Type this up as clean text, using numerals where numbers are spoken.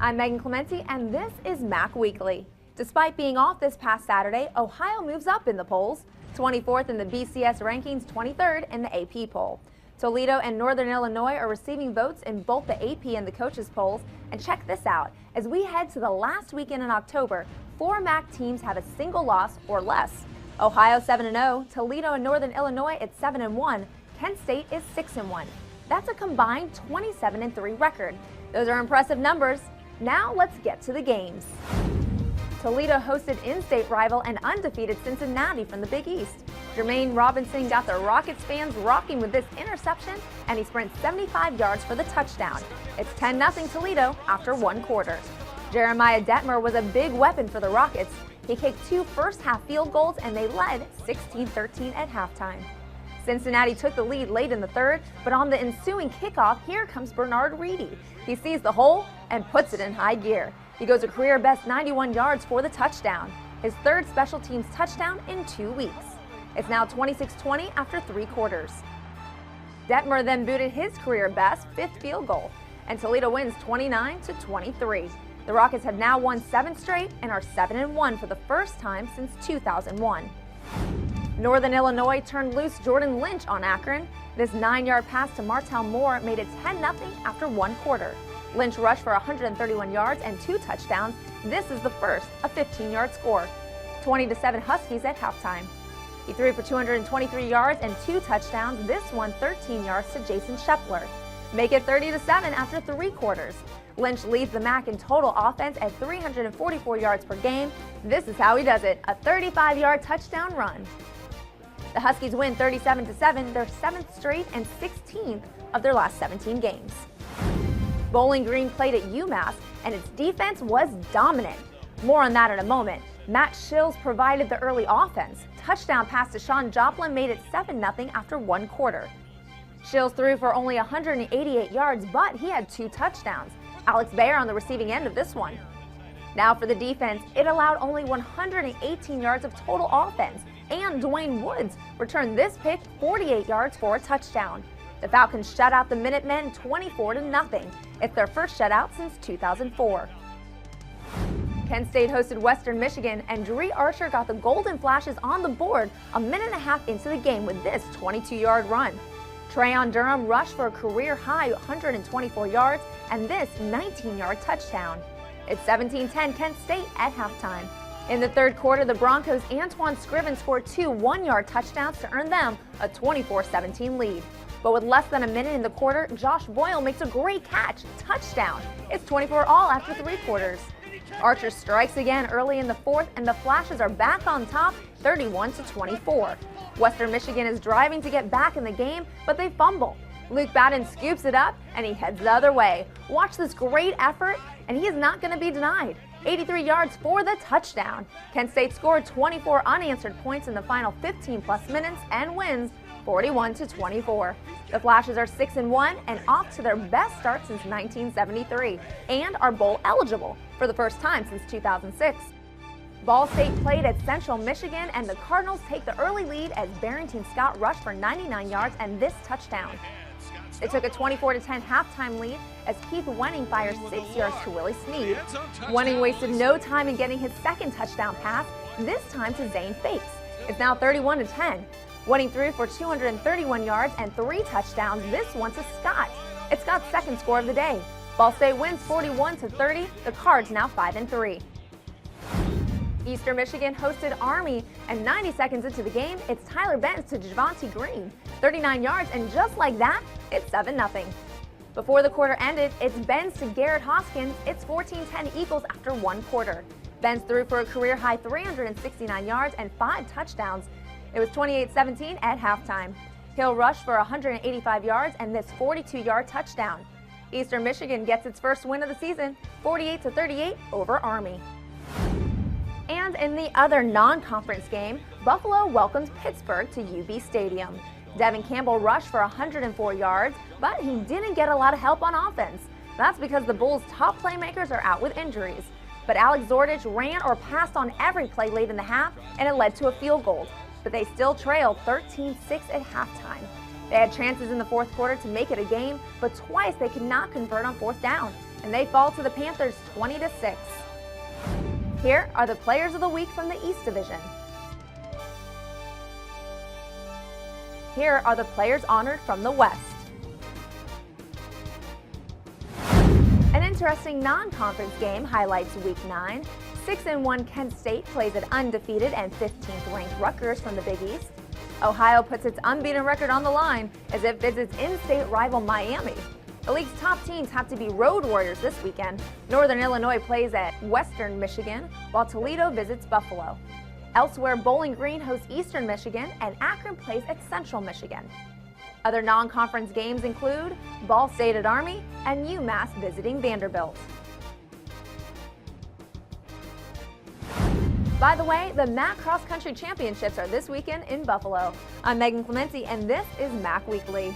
I'm Megan Clementi, and this is MAC Weekly. Despite being off this past Saturday, Ohio moves up in the polls, 24th in the BCS rankings, 23rd in the AP poll. Toledo and Northern Illinois are receiving votes in both the AP and the coaches polls. And check this out, as we head to the last weekend in October, 4 MAC teams have a single loss or less. Ohio 7-0, Toledo and Northern Illinois at 7-1, Kent State is 6-1. That's a combined 27-3 record. Those are impressive numbers. Now let's get to the games. Toledo hosted in-state rival and undefeated Cincinnati from the Big East. Jermaine Robinson got the Rockets fans rocking with this interception, and he sprints 75 yards for the touchdown. It's 10-0 Toledo after 1 quarter. Jeremiah Detmer was a big weapon for the Rockets. He kicked 2 first-half field goals, and they led 16-13 at halftime. Cincinnati took the lead late in the third, but on the ensuing kickoff, here comes Bernard Reedy. He sees the hole and puts it in high gear. He goes a career-best 91 yards for the touchdown, his 3rd special teams touchdown in 2 weeks. It's now 26-20 after 3 quarters. Detmer then booted his career-best 5th field goal, and Toledo wins 29-23. The Rockets have now won 7 straight and are 7-1 for the first time since 2001. Northern Illinois turned loose Jordan Lynch on Akron. This 9-yard pass to Martell Moore made it 10-0 after 1 quarter. Lynch rushed for 131 yards and 2 touchdowns. This is the first, a 15-yard score. 20-7 Huskies at halftime. He threw for 223 yards and 2 touchdowns. This one 13 yards to Jason Scheffler. Make it 30-7 after 3 quarters. Lynch leads the MAC in total offense at 344 yards per game. This is how he does it, a 35-yard touchdown run. The Huskies win 37-7, their 7th straight and 16th of their last 17 games. Bowling Green played at UMass, and its defense was dominant. More on that in a moment. Matt Shills provided the early offense. Touchdown pass to Sean Joplin made it 7-0 after 1 quarter. Shills threw for only 188 yards, but he had 2 touchdowns. Alex Bayer on the receiving end of this one. Now for the defense, it allowed only 118 yards of total offense, and Dwayne Woods returned this pick 48 yards for a touchdown. The Falcons shut out the Minutemen 24-0. It's their first shutout since 2004. Kent State hosted Western Michigan, and Dree Archer got the Golden Flashes on the board a minute and a half into the game with this 22-yard run. Trayon Durham rushed for a career-high 124 yards and this 19-yard touchdown. It's 17-10 Kent State at halftime. In the 3rd quarter, the Broncos' Antoine Scriven scored 2 one-yard touchdowns to earn them a 24-17 lead. But with less than a minute in the quarter, Josh Boyle makes a great catch, touchdown. It's 24 all after 3 quarters. Archer strikes again early in the 4th, and the Flashes are back on top, 31-24. Western Michigan is driving to get back in the game, but they fumble. Luke Baden scoops it up, and he heads the other way. Watch this great effort, and he is not going to be denied. 83 yards for the touchdown. Kent State scored 24 unanswered points in the final 15-plus minutes and wins 41-24. The Flashes are 6-1 and off to their best start since 1973 and are bowl eligible for the first time since 2006. Ball State played at Central Michigan, and the Cardinals take the early lead as Barrington Scott rushed for 99 yards and this touchdown. They took a 24-10 halftime lead as Keith Wenning fires 6 yards to Willie Snead. Wenning wasted no time in getting his 2nd touchdown pass, this time to Zane Fakes. It's now 31-10. Wenning threw for 231 yards and 3 touchdowns, this one to Scott. It's Scott's 2nd score of the day. Ball State wins 41-30. The Cards now 5-3. Eastern Michigan hosted Army, and 90 seconds into the game, it's Tyler Benz to Javonte Green. 39 yards, and just like that, it's 7-0. Before the quarter ended, it's Benz to Garrett Hoskins. It's 14-10 Eagles after 1 quarter. Benz threw for a career-high 369 yards and 5 touchdowns. It was 28-17 at halftime. Hill rushed for 185 yards and this 42-yard touchdown. Eastern Michigan gets its first win of the season, 48-38 over Army. And in the other non-conference game, Buffalo welcomes Pittsburgh to UB Stadium. Devin Campbell rushed for 104 yards, but he didn't get a lot of help on offense. That's because the Bulls' top playmakers are out with injuries. But Alex Zordich ran or passed on every play late in the half, and it led to a field goal. But they still trailed 13-6 at halftime. They had chances in the 4th quarter to make it a game, but twice they could not convert on 4th down. and they fall to the Panthers 20-6. Here are the players of the week from the East Division. Here are the players honored from the West. An interesting non-conference game highlights Week 9. 6-1 Kent State plays an undefeated and 15th ranked Rutgers from the Big East. Ohio puts its unbeaten record on the line as it visits in-state rival Miami. The league's top teams have to be road warriors this weekend. Northern Illinois plays at Western Michigan, while Toledo visits Buffalo. Elsewhere, Bowling Green hosts Eastern Michigan, and Akron plays at Central Michigan. Other non-conference games include Ball State at Army and UMass visiting Vanderbilt. By the way, the MAC Cross Country Championships are this weekend in Buffalo. I'm Megan Clementi, and this is MAC Weekly.